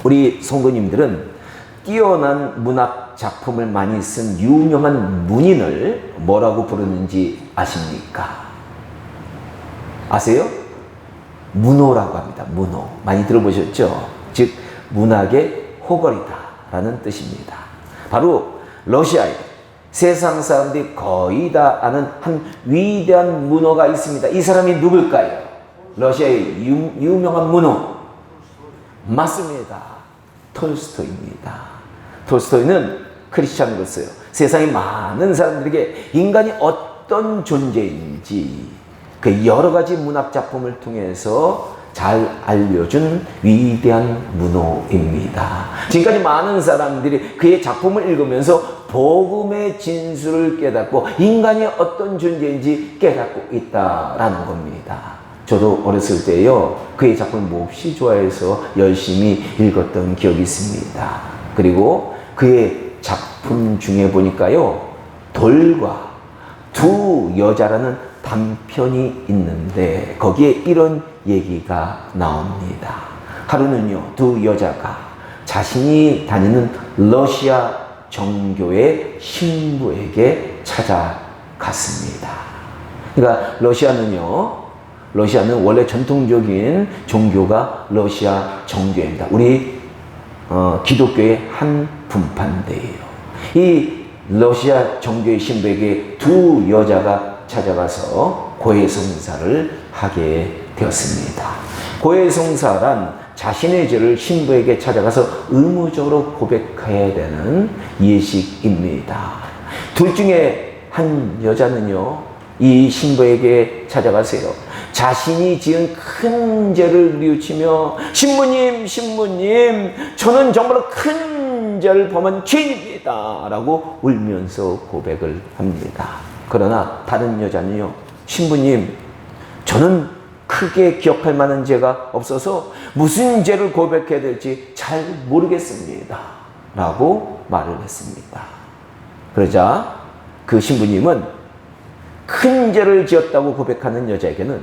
우리 성도님들은 뛰어난 문학 작품을 많이 쓴 유명한 문인을 뭐라고 부르는지 아십니까? 아세요? 문호라고 합니다. 문호. 많이 들어보셨죠? 즉 문학의 호걸이다라는 뜻입니다. 바로 러시아에 세상 사람들이 거의 다 아는 한 위대한 문호가 있습니다. 이 사람이 누굴까요? 러시아의 유명한 문호. 맞습니다. 톨스토이입니다. 톨스토이는 크리스찬으로서요, 세상의 많은 사람들에게 인간이 어떤 존재인지 그 여러 가지 문학 작품을 통해서 잘 알려준 위대한 문호입니다. 지금까지 많은 사람들이 그의 작품을 읽으면서 복음의 진수를 깨닫고 인간이 어떤 존재인지 깨닫고 있다라는 겁니다. 저도 어렸을 때요, 그의 작품을 몹시 좋아해서 열심히 읽었던 기억이 있습니다. 그리고 그의 작품 중에 보니까요, 돌과 두 여자라는 단편이 있는데 거기에 이런 얘기가 나옵니다. 하루는요, 두 여자가 자신이 다니는 러시아 정교의 신부에게 찾아갔습니다. 그러니까 러시아는 원래 전통적인 종교가 러시아 정교입니다. 우리 기독교의 한 분파인데요. 이 러시아 정교의 신부에게 두 여자가 찾아가서 고해성사를 하게 되었습니다. 고해성사란 자신의 죄를 신부에게 찾아가서 의무적으로 고백해야 되는 예식입니다. 둘 중에 한 여자는요, 이 신부에게 찾아가세요. 자신이 지은 큰 죄를 뉘우치며 신부님, 저는 정말 큰 죄를 범한 죄인입니다 라고 울면서 고백을 합니다. 그러나 다른 여자는요, 신부님, 저는 크게 기억할 만한 죄가 없어서 무슨 죄를 고백해야 될지 잘 모르겠습니다 라고 말을 했습니다. 그러자 그 신부님은 큰 죄를 지었다고 고백하는 여자에게는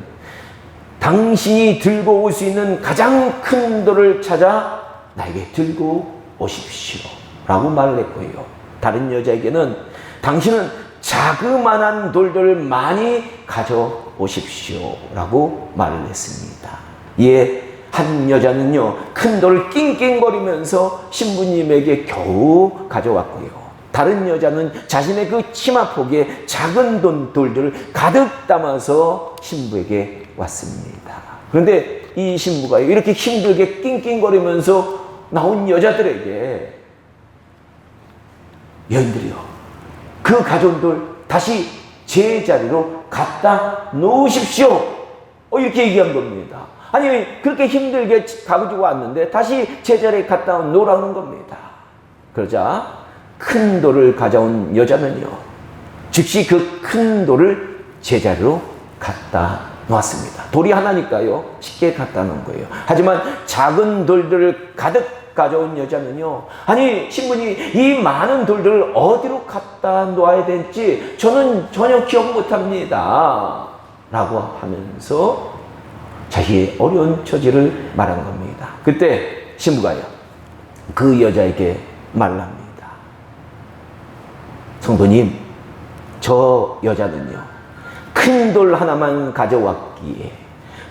당신이 들고 올 수 있는 가장 큰 돌을 찾아 나에게 들고 오십시오 라고 말을 했고요. 다른 여자에게는 당신은 자그마한 돌들을 많이 가져오십시오 라고 말을 했습니다. 이에 한 여자는요, 큰 돌을 낑낑거리면서 신부님에게 겨우 가져왔고요. 다른 여자는 자신의 그 치마폭에 작은 돌들을 가득 담아서 신부에게 왔습니다. 그런데 이 신부가 이렇게 힘들게 낑낑거리면서 나온 여자들에게 여인들이요, 그 가져온 돌 다시 제자리로 갖다 놓으십시오 이렇게 얘기한 겁니다. 아니, 그렇게 힘들게 가지고 왔는데 다시 제자리에 갖다 놓으라는 겁니다. 그러자 큰 돌을 가져온 여자는요, 즉시 그 큰 돌을 제자리로 갖다 놓았습니다. 돌이 하나니까요, 쉽게 갖다 놓은 거예요. 하지만 작은 돌들을 가득 가져온 여자는요, 아니 신부님, 이 많은 돌들을 어디로 갖다 놓아야 될지 저는 전혀 기억 못합니다 라고 하면서 자기의 어려운 처지를 말한 겁니다. 그때 신부가요, 그 여자에게 말합니다. 성도님, 저 여자는요, 큰 돌 하나만 가져왔기에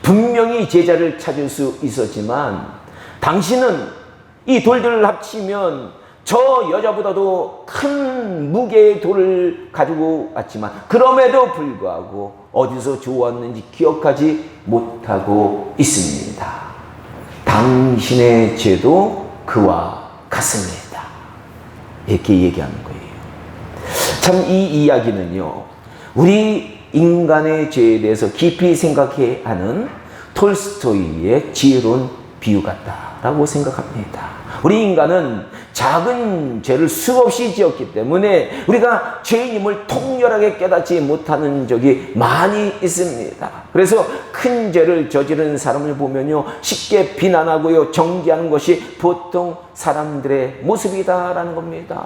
분명히 제자를 찾을 수 있었지만 당신은 이 돌들을 합치면 저 여자보다도 큰 무게의 돌을 가지고 왔지만 그럼에도 불구하고 어디서 주웠는지 기억하지 못하고 있습니다. 당신의 죄도 그와 같습니다. 이렇게 얘기하는 거예요. 참 이 이야기는요, 우리 인간의 죄에 대해서 깊이 생각해야 하는 톨스토이의 지혜로운 비유 같다라고 생각합니다. 우리 인간은 작은 죄를 수없이 지었기 때문에 우리가 죄인임을 통렬하게 깨닫지 못하는 적이 많이 있습니다. 그래서 큰 죄를 저지른 사람을 보면요, 쉽게 비난하고요, 정죄하는 것이 보통 사람들의 모습이다라는 겁니다.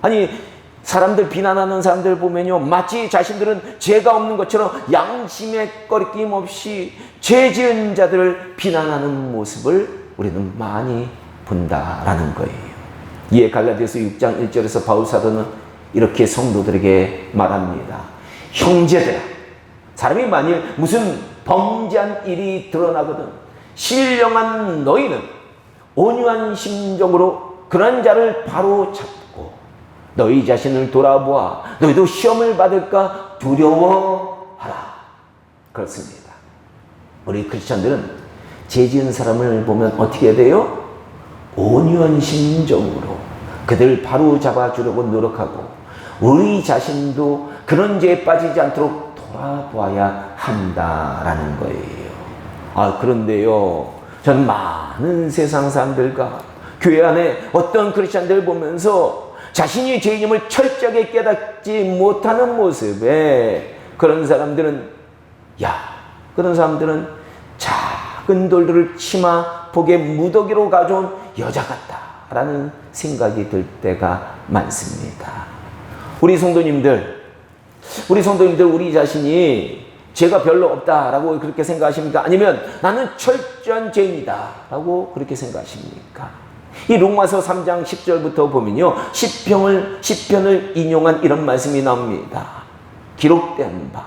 아니, 사람들 비난하는 사람들 보면요, 마치 자신들은 죄가 없는 것처럼 양심의 꺼리낌 없이 죄 지은 자들을 비난하는 모습을 우리는 많이 본다라는 거예요. 이에 갈라디아서 6장 1절에서 바울 사도는 이렇게 성도들에게 말합니다. 형제들아, 사람이 만일 무슨 범죄한 일이 드러나거든 신령한 너희는 온유한 심정으로 그런 자를 바로 잡고 너희 자신을 돌아보아 너희도 시험을 받을까 두려워하라. 그렇습니다. 우리 크리스천들은 죄 지은 사람을 보면 어떻게 해야 돼요? 온유한 심정으로 그들 바로 잡아주려고 노력하고 우리 자신도 그런 죄에 빠지지 않도록 돌아보아야 한다라는 거예요. 그런데요, 전 많은 세상 사람들과 교회 안에 어떤 크리스천들 보면서 자신이 죄인임을 철저하게 깨닫지 못하는 모습에 그런 사람들은 작은 돌들을 치마 복의 무더기로 가져온 여자 같다라는 생각이 들 때가 많습니다. 우리 성도님들 우리 자신이 죄가 별로 없다라고 그렇게 생각하십니까? 아니면 나는 철저한 죄인이다 라고 그렇게 생각하십니까? 이 로마서 3장 10절부터 보면요, 시편을 인용한 이런 말씀이 나옵니다. 기록된 바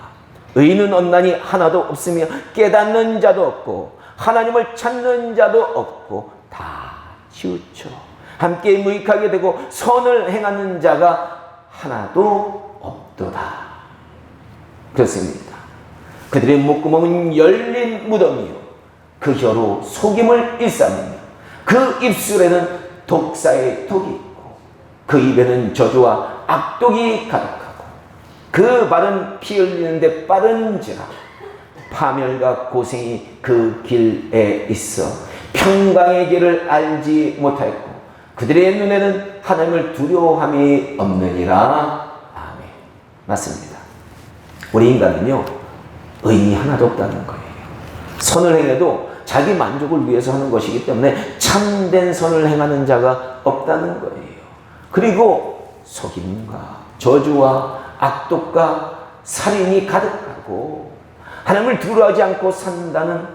의인은 없나니 하나도 없으며 깨닫는 자도 없고 하나님을 찾는 자도 없고 다 치우쳐 함께 무익하게 되고 선을 행하는 자가 하나도 없도다. 그렇습니다. 그들의 목구멍은 열린 무덤이요 그 혀로 속임을 일삼으며 그 입술에는 독사의 독이 있고 그 입에는 저주와 악독이 가득하고 그 발은 피 흘리는데 빠른지라 파멸과 고생이 그 길에 있어 평강의 길을 알지 못하였고 그들의 눈에는 하나님을 두려워함이 없느니라. 아멘. 맞습니다. 우리 인간은요, 의인이 하나도 없다는 거예요. 선을 행해도 자기 만족을 위해서 하는 것이기 때문에 참된 선을 행하는 자가 없다는 거예요. 그리고 속임과 저주와 악독과 살인이 가득하고 하나님을 두려워하지 않고 산다는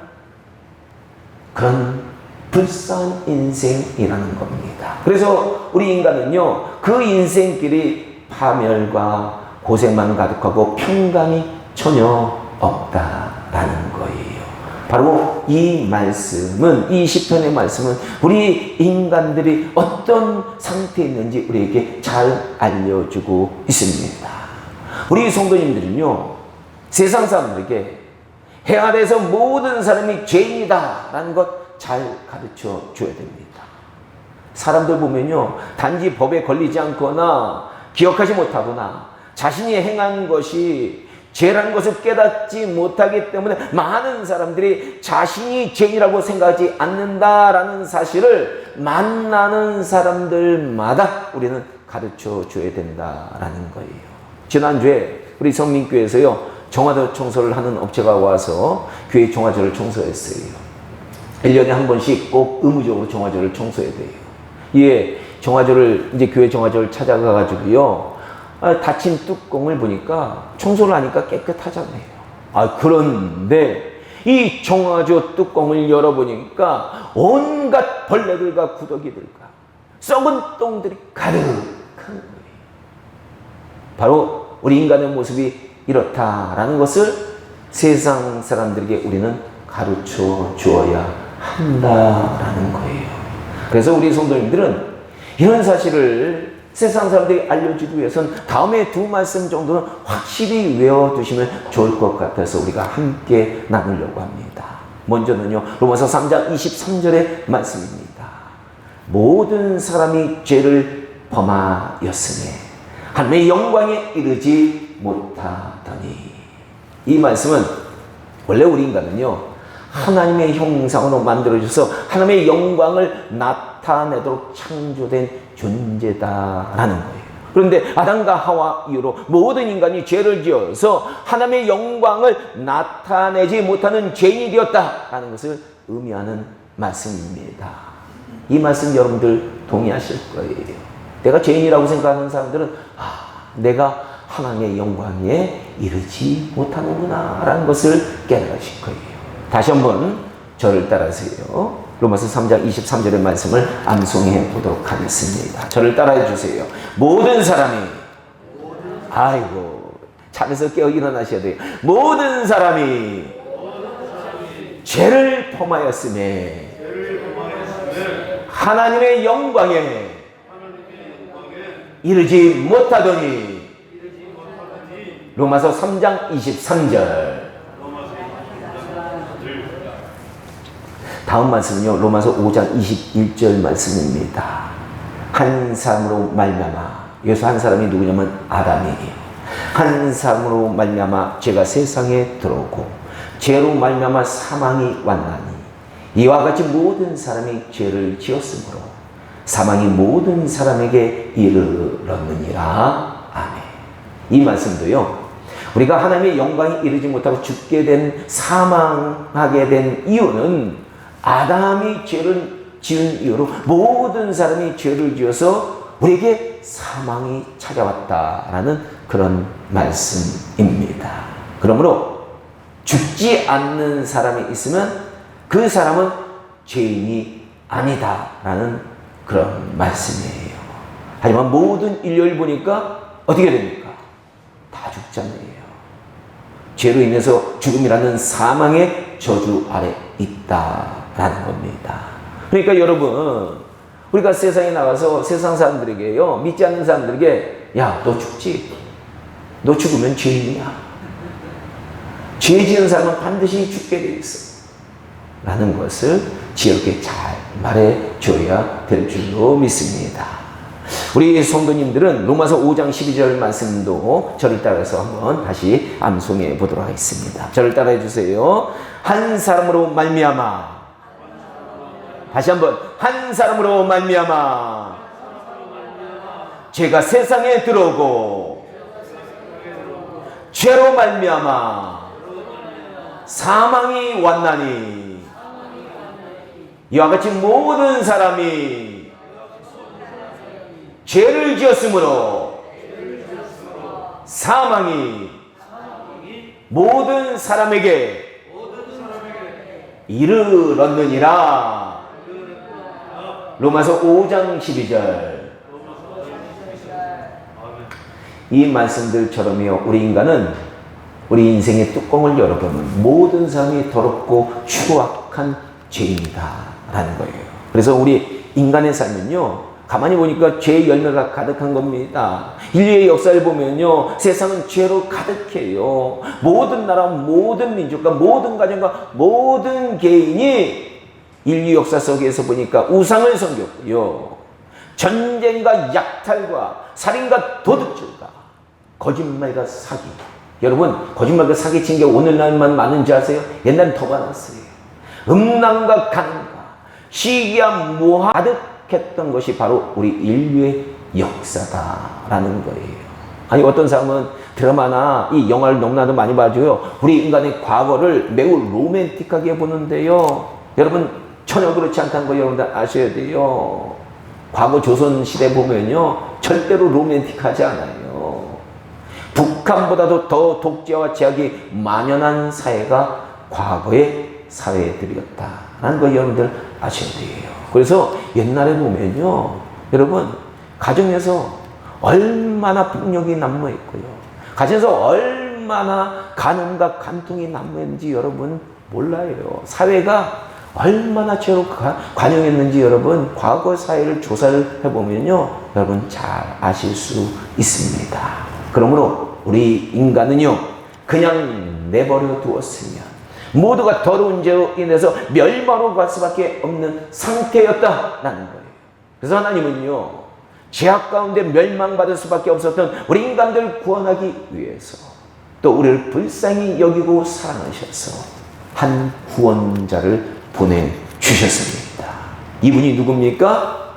그런 불쌍한 인생이라는 겁니다. 그래서 우리 인간은요, 그 인생길이 파멸과 고생만 가득하고 평강이 전혀 없다라는 거예요. 바로 이 말씀은, 이 시편의 말씀은 우리 인간들이 어떤 상태에 있는지 우리에게 잘 알려주고 있습니다. 우리 성도님들은요, 세상 사람들에게 해 아래에서 모든 사람이 죄인이다 라는 것 잘 가르쳐 줘야 됩니다. 사람들 보면요, 단지 법에 걸리지 않거나 기억하지 못하거나 자신이 행한 것이 죄라는 것을 깨닫지 못하기 때문에 많은 사람들이 자신이 죄인이라고 생각하지 않는다라는 사실을 만나는 사람들마다 우리는 가르쳐 줘야 된다라는 거예요. 지난주에 우리 성민교회에서요, 정화조 청소를 하는 업체가 와서 교회 정화조를 청소했어요. 1년에 한 번씩 꼭 의무적으로 정화조를 청소해야 돼요. 이에 정화조를, 이제 교회 정화조를 찾아가가지고요, 닫힌 뚜껑을 보니까 청소를 하니까 깨끗하잖아요. 그런데 이 정화조 뚜껑을 열어보니까 온갖 벌레들과 구더기들과 썩은 똥들이 가득한 거예요. 바로 우리 인간의 모습이 이렇다라는 것을 세상 사람들에게 우리는 가르쳐 주어야 한다라는 거예요. 그래서 우리 성도님들은 이런 사실을 세상 사람들이 알려주기 위해서는 다음에 두 말씀 정도는 확실히 외워두시면 좋을 것 같아서 우리가 함께 나누려고 합니다. 먼저는요, 로마서 3장 23절의 말씀입니다. 모든 사람이 죄를 범하였으니 하나님의 영광에 이르지 못하더니. 이 말씀은 원래 우리 인간은요, 하나님의 형상으로 만들어져서 하나님의 영광을 나타내도록 창조된 존재다라는 거예요. 그런데 아담과 하와 이후로 모든 인간이 죄를 지어서 하나님의 영광을 나타내지 못하는 죄인이 되었다라는 것을 의미하는 말씀입니다. 이 말씀 여러분들 동의하실 거예요. 내가 죄인이라고 생각하는 사람들은 내가 하나님의 영광에 이르지 못하는구나 라는 것을 깨달으실 거예요. 다시 한번 저를 따라하세요. 로마서 3장 23절의 말씀을 암송해 보도록 하겠습니다. 저를 따라해 주세요. 모든 사람이, 아이고, 잠에서 깨어 일어나셔야 돼요. 모든 사람이 죄를 범하였음에 하나님의 영광에 이르지 못하더니. 로마서 3장 23절. 다음 말씀은요, 로마서 5장 21절 말씀입니다. 한 사람으로 말미암아, 여기서 한 사람이 누구냐면 아담이에요. 한 사람으로 말미암아 죄가 세상에 들어오고 죄로 말미암아 사망이 왔나니 이와 같이 모든 사람이 죄를 지었으므로 사망이 모든 사람에게 이르렀느니라. 아멘. 이 말씀도요, 우리가 하나님의 영광에 이르지 못하고 죽게 된, 사망하게 된 이유는 아담이 죄를 지은 이유로 모든 사람이 죄를 지어서 우리에게 사망이 찾아왔다라는 그런 말씀입니다. 그러므로 죽지 않는 사람이 있으면 그 사람은 죄인이 아니다라는 그런 말씀이에요. 하지만 모든 인류를 보니까 어떻게 됩니까? 다 죽잖아요. 죄로 인해서 죽음이라는 사망의 저주 아래 있다라는 겁니다. 그러니까 여러분, 우리가 세상에 나가서 세상 사람들에게요, 믿지 않는 사람들에게, 야, 너 죽지? 너 죽으면 죄인이야. 죄 지은 사람은 반드시 죽게 돼 있어. 라는 것을 지혜롭게 잘 말해줘야 될 줄로 믿습니다. 우리 성도님들은 로마서 5장 12절 말씀도 저를 따라서 한번 다시 암송해 보도록 하겠습니다. 저를 따라해 주세요. 한 사람으로 말미암아, 다시 한번, 한 사람으로 말미암아 죄가 세상에 들어오고 죄로 말미암아 사망이 왔나니 이와 같이 모든 사람이 죄를 지었으므로 사망이 모든 사람에게 이르렀느니라. 로마서 5장 12절. 이 말씀들처럼요, 우리 인간은 우리 인생의 뚜껑을 열어보면 모든 사람이 더럽고 추악한 죄인이다 라는 거예요. 그래서 우리 인간의 삶은요, 가만히 보니까 죄의 열매가 가득한 겁니다. 인류의 역사를 보면요, 세상은 죄로 가득해요. 모든 나라, 모든 민족과 모든 가정과 모든 개인이 인류 역사 속에서 보니까 우상을 섬겼고요, 전쟁과 약탈과 살인과 도둑질과 거짓말과 사기. 여러분, 거짓말과 사기 친 게 오늘날만 많은지 아세요? 옛날엔 더 많았어요. 음란과 간과 시기와 모하 가득했던 것이 바로 우리 인류의 역사다라는 거예요. 아니, 어떤 사람은 드라마나 이 영화를 너무나도 많이 봐줘요. 우리 인간의 과거를 매우 로맨틱하게 보는데요, 여러분, 전혀 그렇지 않다는 거 여러분들 아셔야 돼요. 과거 조선시대 보면요, 절대로 로맨틱하지 않아요. 북한보다도 더 독재와 제약이 만연한 사회가 과거의 사회들이었다라는 거 여러분들 아셔야 돼요. 그래서 옛날에 보면요, 여러분, 가정에서 얼마나 폭력이 난무했고요, 가정에서 얼마나 간음과 간통이 난무했는지 여러분 몰라요. 사회가 얼마나 죄로 관영했는지 여러분 과거 사회를 조사를 해보면요, 여러분 잘 아실 수 있습니다. 그러므로 우리 인간은요, 그냥 내버려 두었으면 모두가 더러운 죄로 인해서 멸망으로 갈 수밖에 없는 상태였다라는 거예요. 그래서 하나님은요, 죄악 가운데 멸망받을 수밖에 없었던 우리 인간들을 구원하기 위해서 또 우리를 불쌍히 여기고 사랑하셔서 한 구원자를 보내주셨습니다. 이분이 누굽니까?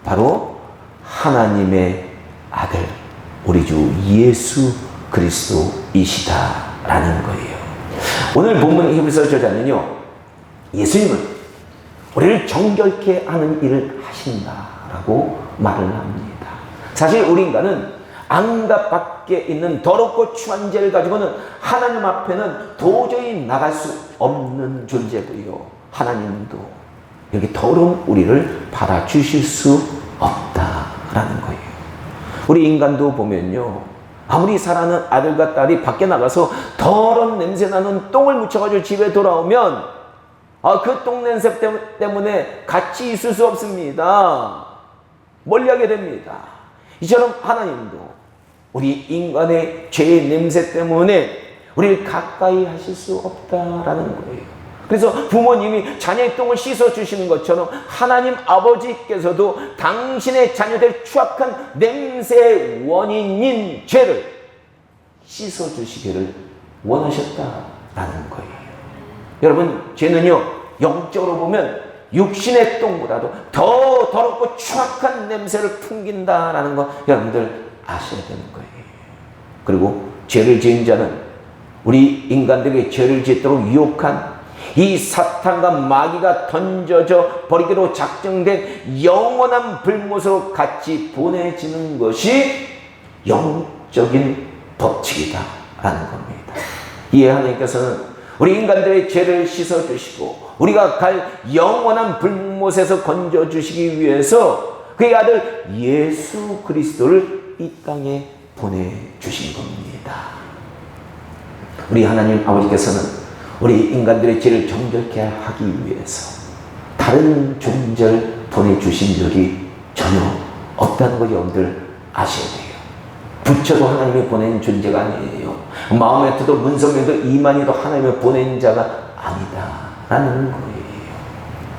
바로 하나님의 아들, 우리 주 예수 그리스도이시다라는 거예요. 오늘 본문 히브리서 저자는요, 예수님은 우리를 정결케 하는 일을 하신다라고 말을 합니다. 사실 우리 인간은 안과 밖에 있는 더럽고 추한 죄를 가지고는 하나님 앞에는 도저히 나갈 수 없는 존재고요, 하나님도 이렇게 더러운 우리를 받아주실 수 없다라는 거예요. 우리 인간도 보면요, 아무리 사랑하는 아들과 딸이 밖에 나가서 더러운 냄새나는 똥을 묻혀가지고 집에 돌아오면 그 똥 냄새 때문에 같이 있을 수 없습니다. 멀리하게 됩니다. 이처럼 하나님도 우리 인간의 죄의 냄새 때문에 우리를 가까이 하실 수 없다라는 거예요. 그래서 부모님이 자녀의 똥을 씻어주시는 것처럼 하나님 아버지께서도 당신의 자녀들의 추악한 냄새의 원인인 죄를 씻어주시기를 원하셨다라는 거예요. 여러분, 죄는요, 영적으로 보면 육신의 똥보다도 더 더럽고 추악한 냄새를 풍긴다라는 거 여러분들 아셔야 되는 거예요. 그리고 죄를 지은 자는 우리 인간들에게 죄를 짓도록 유혹한 이 사탄과 마귀가 던져져 버리기로 작정된 영원한 불못으로 같이 보내지는 것이 영적인 법칙이다라는 겁니다. 이에 하나님께서는 우리 인간들의 죄를 씻어주시고 우리가 갈 영원한 불못에서 건져주시기 위해서 그의 아들 예수 그리스도를 이 땅에 보내주신 겁니다. 우리 하나님 아버지께서는 우리 인간들의 죄를 정결케 하기 위해서 다른 존재를 보내주신 적이 전혀 없다는 걸 여러분들 아셔야 돼요. 부처도 하나님이 보낸 존재가 아니에요. 마호메트도 문성명도 이만희도 하나님이 보낸 자가 아니다라는 거예요.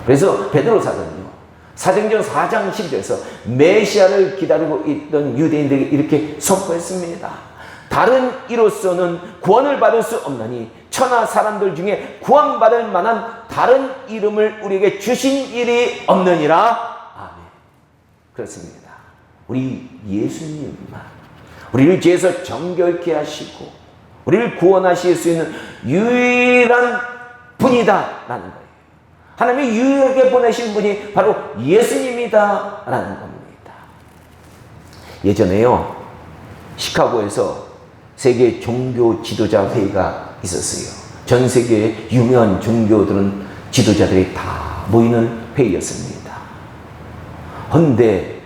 그래서 베드로 사도는요, 사도행전 4장 10절에서 메시아를 기다리고 있던 유대인들에게 이렇게 선포했습니다. 다른 이로서는 구원을 받을 수 없나니 천하 사람들 중에 구원받을 만한 다른 이름을 우리에게 주신 일이 없느니라. 아멘. 그렇습니다. 우리 예수님만 우리를 죄에서 정결케 하시고 우리를 구원하실 수 있는 유일한 분이다라는 거예요. 하나님이 유일하게 보내신 분이 바로 예수님이다라는 겁니다. 예전에요, 시카고에서 세계 종교 지도자 회의가 있었어요. 전 세계의 유명한 종교들은 지도자들이 다 모이는 회의였습니다. 그런데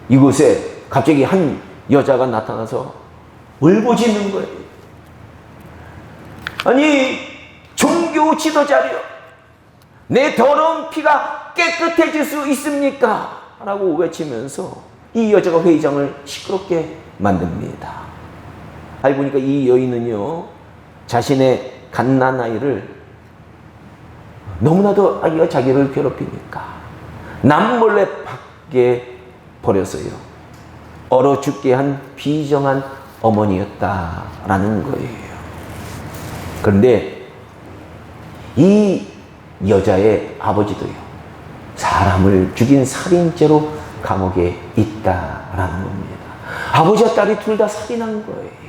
이곳에 갑자기 한 여자가 나타나서 울부짖는 거예요. 아니, 종교 지도자려, 내 더러운 피가 깨끗해질 수 있습니까? 라고 외치면서 이 여자가 회의장을 시끄럽게 만듭니다. 알고 보니까 이 여인은요, 자신의 갓난아이를 너무나도 아기가 자기를 괴롭히니까 남몰래 밖에 버렸어요. 얼어 죽게 한 비정한 어머니였다라는 거예요. 그런데 이 여자의 아버지도요, 사람을 죽인 살인죄로 감옥에 있다라는 겁니다. 아버지와 딸이 둘 다 살인한 거예요.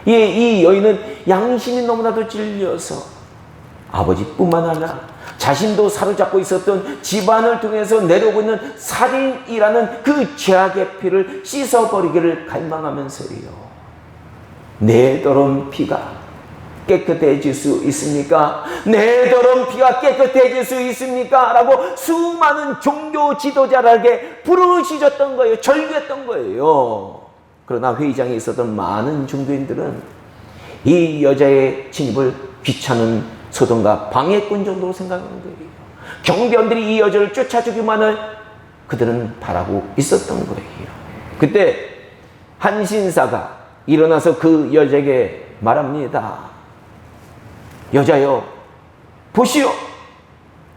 이 여인은 양심이 너무나도 찔려서 아버지뿐만 아니라 자신도 사로잡고 있었던 집안을 통해서 내려오고 있는 살인이라는 그 죄악의 피를 씻어버리기를 갈망하면서요, 내 더러운 피가 깨끗해질 수 있습니까? 내 더러운 피가 깨끗해질 수 있습니까? 라고 수많은 종교 지도자들에게 부르짖었던 거예요. 절규했던 거예요. 그러나 회의장에 있었던 많은 종교인들은 이 여자의 진입을 귀찮은 소동과 방해꾼 정도로 생각하는 거예요. 경비원들이 이 여자를 쫓아주기만을 그들은 바라고 있었던 거예요. 그때 한 신사가 일어나서 그 여자에게 말합니다. 여자여, 보시오,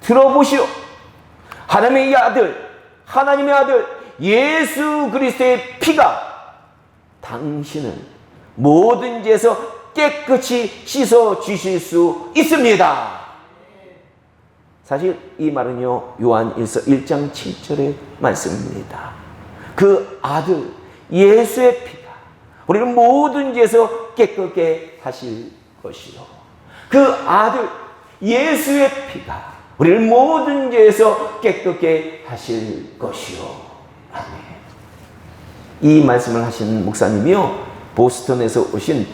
들어보시오. 하나님의 아들 예수 그리스도의 피가 당신을 모든 죄에서 깨끗이 씻어 주실 수 있습니다. 사실 이 말은요, 요한일서 1장 7절의 말씀입니다. 그 아들 예수의 피가 우리를 모든 죄에서 깨끗게 하실 것이요, 그 아들 예수의 피가 우리를 모든 죄에서 깨끗게 하실 것이요. 아멘. 이 말씀을 하신 목사님이요, 보스턴에서 오신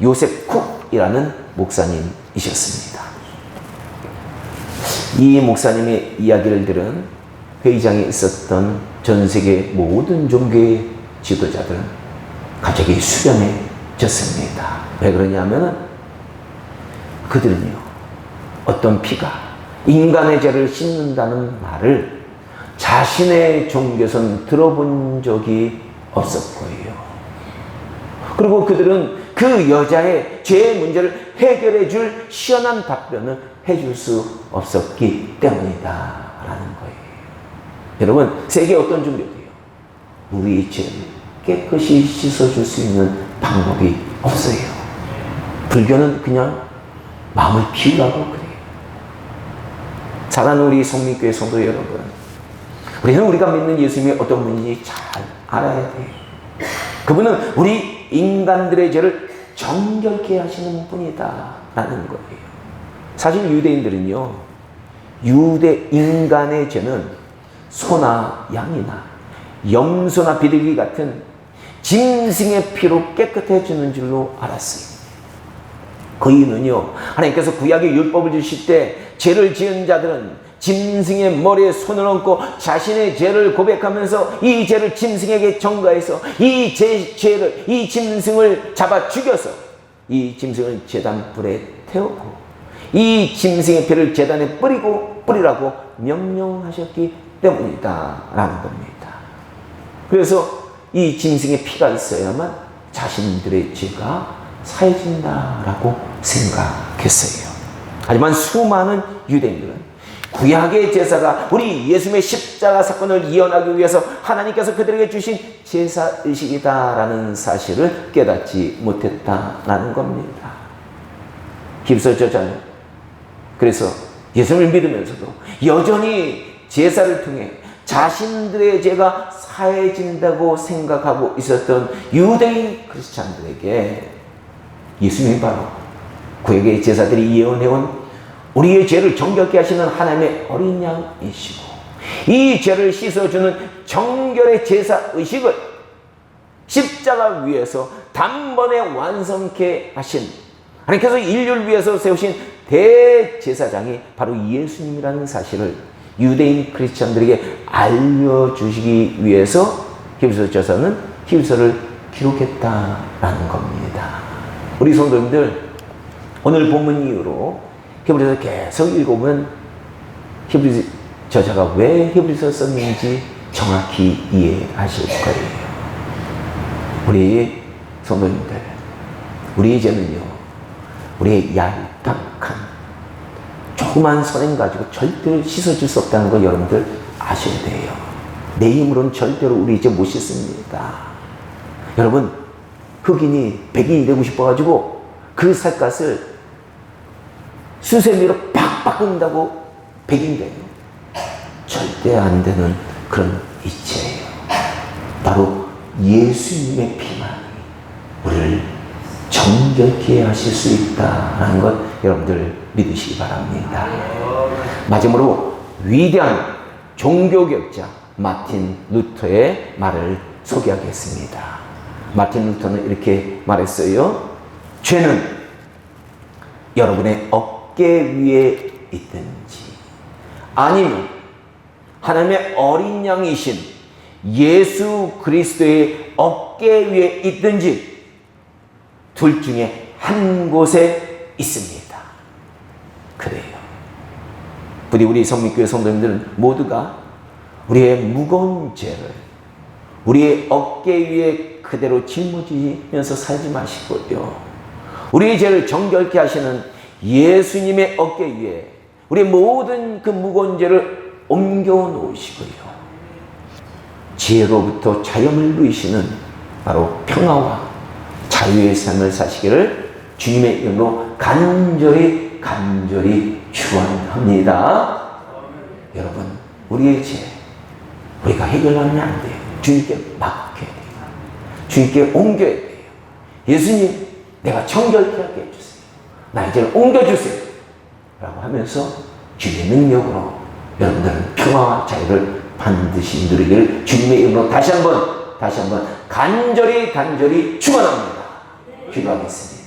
요셉 쿡이라는 목사님이셨습니다. 이 목사님의 이야기를 들은 회의장에 있었던 전 세계 모든 종교의 지도자들은 갑자기 수렴해졌습니다. 왜 그러냐면은 그들은요, 어떤 피가 인간의 죄를 씻는다는 말을 자신의 종교에서는 들어본 적이 없었고요. 그리고 그들은 그 여자의 죄의 문제를 해결해 줄 시원한 답변을 해줄 수 없었기 때문이다 라는 거예요. 여러분, 세계 어떤 종교도요, 우리의 죄를 깨끗이 씻어줄 수 있는 방법이 없어요. 불교는 그냥 마음을 비우라고 그래요. 사랑하는 우리 성민교회 성도 여러분, 우리는 우리가 믿는 예수님이 어떤 분인지 잘 알아야 돼요. 그분은 우리 인간들의 죄를 정결케 하시는 분이다 라는 거예요. 사실 유대인들은요, 유대 인간의 죄는 소나 양이나 염소나 비둘기 같은 짐승의 피로 깨끗해지는 줄로 알았어요. 그 이유는요, 하나님께서 구약의 율법을 주실 때 죄를 지은 자들은 짐승의 머리에 손을 얹고 자신의 죄를 고백하면서 이 죄를 짐승에게 전가해서 이 죄를, 이 짐승을 잡아 죽여서 이 짐승을 제단 불에 태우고 이 짐승의 피를 제단에 뿌리라고 명령하셨기 때문이다 라는 겁니다. 그래서 이 짐승의 피가 있어야만 자신들의 죄가 사해진다라고 생각했어요. 하지만 수많은 유대인들은 구약의 제사가 우리 예수님의 십자가 사건을 이어나기 위해서 하나님께서 그들에게 주신 제사의식이다라는 사실을 깨닫지 못했다라는 겁니다. 히브리서 저자는 그래서 예수님을 믿으면서도 여전히 제사를 통해 자신들의 죄가 사해진다고 생각하고 있었던 유대인 크리스찬들에게 예수님이 바로 구약의 제사들이 예언해온 우리의 죄를 정결케 하시는 하나님의 어린 양이시고 이 죄를 씻어주는 정결의 제사의식을 십자가 위에서 단번에 완성케 하신 하나님께서 인류를 위해서 세우신 대제사장이 바로 예수님이라는 사실을 유대인 크리스천들에게 알려주시기 위해서 히브리서 저서는 히브리서를 기록했다라는 겁니다. 우리 성도님들, 오늘 본문 이후로 히브리서 계속 읽어보면 히브리 저자가 왜 히브리서 썼는지 정확히 이해하실 거예요. 우리 성도님들, 우리의 죄는요, 우리의 얄팍한 조그만 선행 가지고 절대로 씻어줄 수 없다는 거 여러분들 아셔야 돼요. 내 힘으로는 절대로 우리 죄 못 씻습니다. 여러분, 흑인이 백인이 되고 싶어가지고 그 살갗을 수세미로 팍팍 끈다고 백인 돼요. 절대 안 되는 그런 이치예요. 바로 예수님의 피만이 우리를 정결케 하실 수 있다는 것 여러분들 믿으시기 바랍니다. 마지막으로 위대한 종교개혁자 마틴 루터의 말을 소개하겠습니다. 마틴 루터는 이렇게 말했어요. 죄는 여러분의 어깨 위에 있든지 아니면 하나님의 어린 양이신 예수 그리스도의 어깨 위에 있든지 둘 중에 한 곳에 있습니다. 그래요. 부디 우리 성민교회 성도님들은 모두가 우리의 무거운 죄를 우리의 어깨 위에 그대로 짊어지면서 살지 마시고요. 우리의 죄를 정결케 하시는 예수님의 어깨 위에 우리의 모든 그 무거운 죄를 옮겨 놓으시고요. 지혜로부터 자유를 누리시는 바로 평화와 자유의 삶을 사시기를 주님의 이름으로 간절히 축원합니다. 여러분, 우리의 죄 우리가 해결하면 안 돼요. 주님께 맡겨야 돼요. 주님께 옮겨야 돼요. 예수님, 내가 정결케 하게 해주세요. 나의 죄를 옮겨주세요. 라고 하면서 주님의 능력으로 여러분들은 평화와 자유를 반드시 누리기를 주님의 이름으로 다시 한번 간절히 축원합니다. 기도하겠습니다.